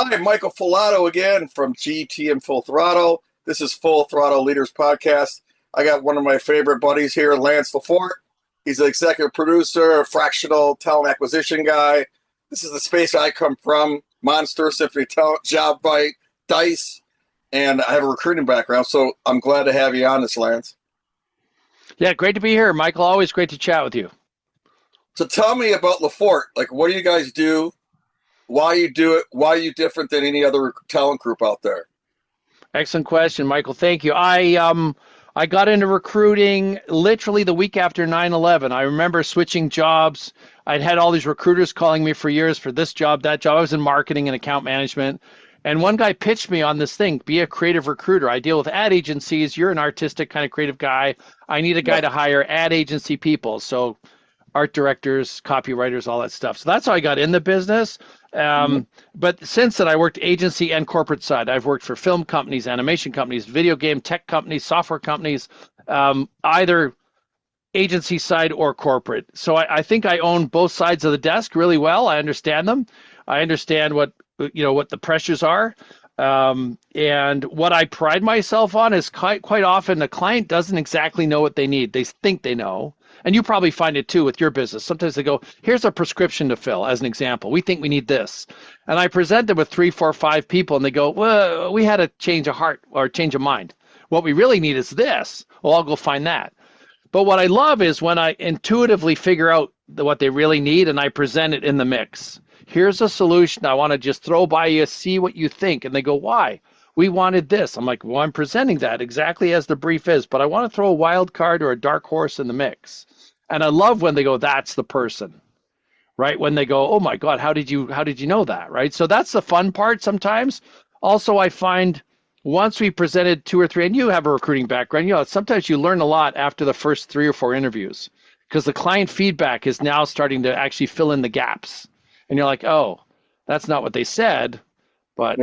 Hi, Michael Falato again from GTM Full Throttle. This is Full Throttle Leaders Podcast. I got one of my favorite buddies here, Lance LeFort. He's the executive producer, fractional talent acquisition guy. This is the space I come from, Monster, Symphony Talent, Job Bite, Dice, and I have a recruiting background, so I'm glad to have you on this, Lance. Yeah, great to be here, Michael. Always great to chat with you. So tell me about LeFort. Like, what do you guys do? Why you do it? Why are you different than any other talent group out there? Excellent question, Michael. Thank you. I got into recruiting literally the week after 9/11. I remember switching jobs. I'd had all these recruiters calling me for years for this job, that job. I was in marketing and account management. And one guy pitched me on this thing, be a creative recruiter. I deal with ad agencies. You're an artistic kind of creative guy. I need a guy to hire ad agency people. So art directors, copywriters, all that stuff. So that's how I got in the business. But since then, I worked agency and corporate side. I've worked for film companies, animation companies, video game tech companies, software companies, either agency side or corporate. So I think I own both sides of the desk really well. I understand them. I understand what the pressures are. And what I pride myself on is quite often the client doesn't exactly know what they need. They think they know. And you probably find it too with your business. Sometimes they go, here's a prescription to fill, as an example. We think we need this. And I present them with 3, 4, 5 people, and they go, well, we had a change of heart or change of mind. What we really need is this. Well, I'll go find that. But what I love is when I intuitively figure out what they really need and I present it in the mix. Here's a solution I want to just throw by you, see what you think. And they go, why? We wanted this. I'm like, well, I'm presenting that exactly as the brief is, but I want to throw a wild card or a dark horse in the mix. And I love when they go, that's the person, right? When they go, oh my God, how did you know that, right? So that's the fun part sometimes. Also, I find once we presented 2 or 3, and you have a recruiting background, sometimes you learn a lot after the first 3 or 4 interviews because the client feedback is now starting to actually fill in the gaps. And you're like, oh, that's not what they said, but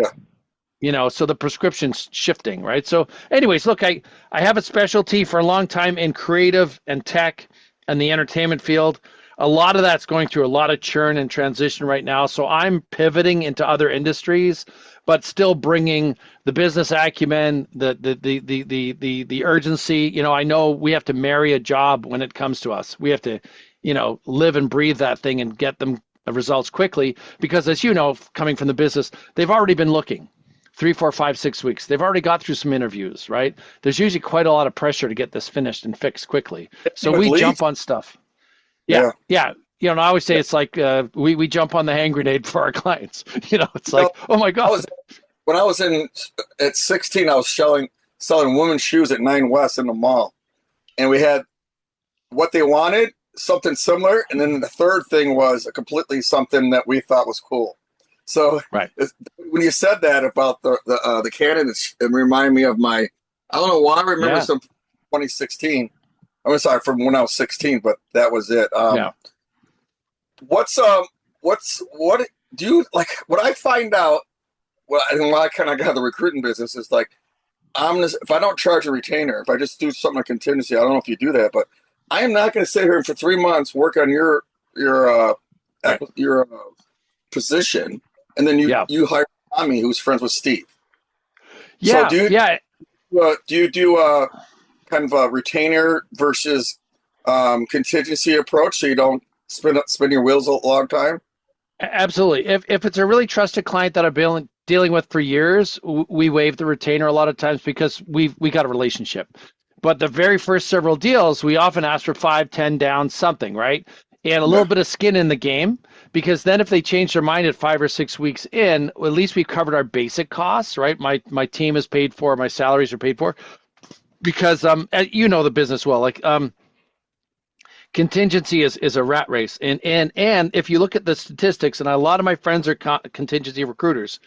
so the prescription's shifting, right? So anyways, look, I have a specialty for a long time in creative and tech and the entertainment field. A lot of that's going through a lot of churn and transition right now. So I'm pivoting into other industries, but still bringing the business acumen, the urgency. I know we have to marry a job when it comes to us. We have to, live and breathe that thing and get them results quickly because, as you know, coming from the business, they've already been looking 3, 4, 5, 6 weeks. They've already got through some interviews, right? There's usually quite a lot of pressure to get this finished and fixed quickly. So we jump on stuff. Yeah. I always say it's like we jump on the hand grenade for our clients. It's like, oh my God. When I was at 16, I was selling women's shoes at 9 West in the mall. And we had what they wanted, something similar. And then the third thing was a completely something that we thought was cool. So when you said that about the candidates, it reminded me of I don't know why I remember some 2016. I'm sorry, from when I was 16, but that was it. What do you like? What I find out, why I kind of got the recruiting business is like, if I don't charge a retainer, if I just do something on contingency, I don't know if you do that, but I am not going to sit here and for 3 months work on your position, and then you hire Tommy, who's friends with Steve. Yeah. So do you do kind of a retainer versus contingency approach so you don't spin your wheels a long time? Absolutely. If it's a really trusted client that I've been dealing with for years, we waive the retainer a lot of times because we got a relationship. But the very first several deals, we often ask for 5, 10 down, something, right? And a little bit of skin in the game, because then if they change their mind at 5 or 6 weeks in, well, at least we've covered our basic costs, right? My team is paid for, my salaries are paid for, because the business well, like contingency is a rat race, and if you look at the statistics, and a lot of my friends are contingency recruiters,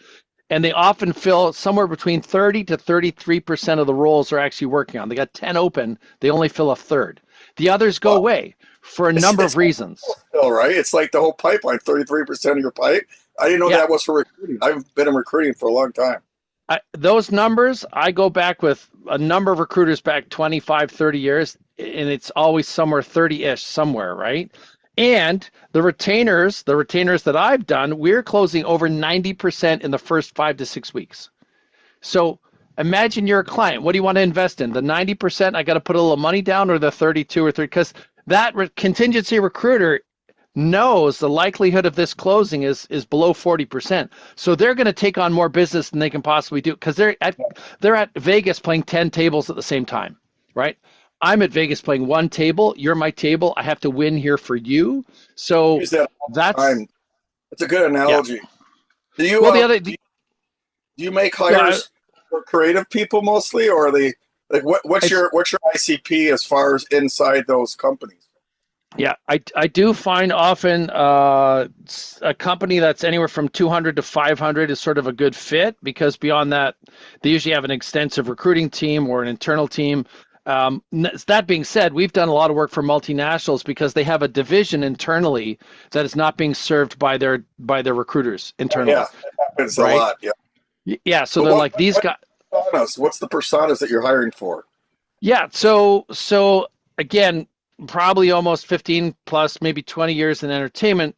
and they often fill somewhere between 30 to 33% of the roles they're actually working on. They got 10 open, they only fill a third. The others go away for a number of reasons. Still, right? It's like the whole pipeline, 33% of your pipe. I didn't know that was for recruiting. I've been in recruiting for a long time. Those numbers, I go back with a number of recruiters back 25, 30 years, and it's always somewhere 30-ish somewhere, right? And the retainers that I've done, we're closing over 90% in the first 5 to 6 weeks. So imagine you're a client. What do you want to invest in? The 90% I got to put a little money down, or the 32 or 3? Because that contingency recruiter knows the likelihood of this closing is below 40%. So they're going to take on more business than they can possibly do, because they're at Vegas playing 10 tables at the same time, right? I'm at Vegas playing one table. You're my table. I have to win here for you. So Use that all the that's time. That's a good yeah. analogy. Do you Well, do you make yeah, hires for creative people mostly, or are they like what's it's your ICP as far as inside those companies? Yeah, I do find often a company that's anywhere from 200 to 500 is sort of a good fit, because beyond that, they usually have an extensive recruiting team or an internal team. That being said, we've done a lot of work for multinationals because they have a division internally that is not being served by their recruiters Oh, yeah, internally, that happens a right? lot. Yeah, Yeah, so but they're like these what guys. personas? What's the personas that you're hiring for? Yeah, so again, probably almost 15 plus, maybe 20 years in entertainment.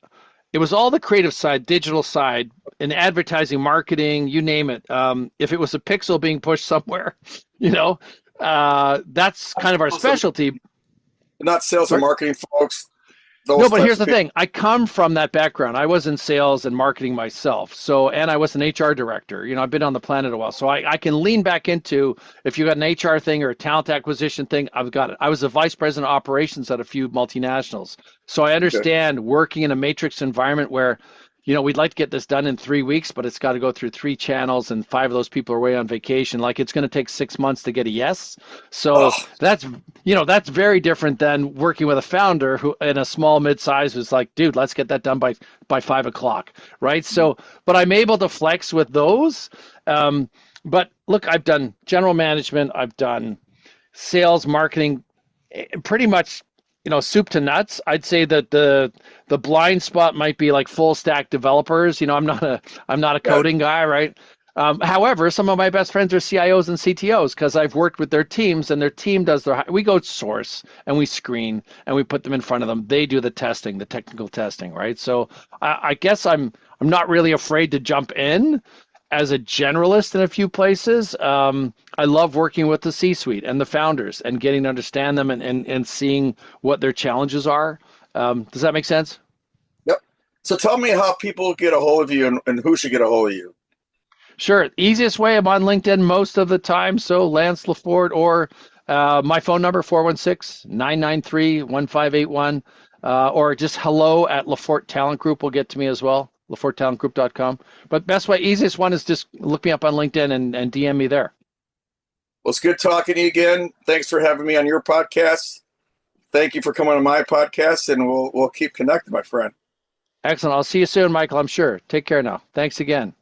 It was all the creative side, digital side, and advertising, marketing, you name it. If it was a pixel being pushed somewhere, you know, that's kind of our specialty. Not sales and Sorry? marketing folks. No, Those but types here's of the people. thing. I come from that background. I was in sales and marketing myself. So, and I was an HR director. You know, I've been on the planet a while. So I can lean back into, if you got an HR thing or a talent acquisition thing, I've got it. I was a vice president of operations at a few multinationals. So I Okay. understand working in a matrix environment where, you know, we'd like to get this done in 3 weeks, but it's got to go through 3 channels, and 5 of those people are away on vacation. Like, it's going to take 6 months to get a yes. So Oh, that's very different than working with a founder who in a small mid-size was like, dude, let's get that done by 5 o'clock, right? So, but I'm able to flex with those. But look, I've done general management, I've done sales, marketing, pretty much, you know, soup to nuts. I'd say that the blind spot might be like full stack developers. You know, I'm not a yeah. coding guy, right? However, some of my best friends are CIOs and CTOs because I've worked with their teams, and their team does we go source and we screen and we put them in front of them. They do the testing, the technical testing, right? So I guess I'm not really afraid to jump in as a generalist in a few places. I love working with the C-suite and the founders and getting to understand them, and seeing what their challenges are. Does that make sense? Yep. So tell me how people get a hold of you, and who should get a hold of you. Sure. Easiest way, I'm on LinkedIn most of the time. So Lance LeFort, or my phone number, 416-993-1581, or just hello at LeFort Talent Group will get to me as well, LeFortTalentGroup.com. But best way, easiest one is just look me up on LinkedIn and DM me there. Well, it's good talking to you again. Thanks for having me on your podcast. Thank you for coming on my podcast, and we'll keep connected, my friend. Excellent. I'll see you soon, Michael, I'm sure. Take care now. Thanks again.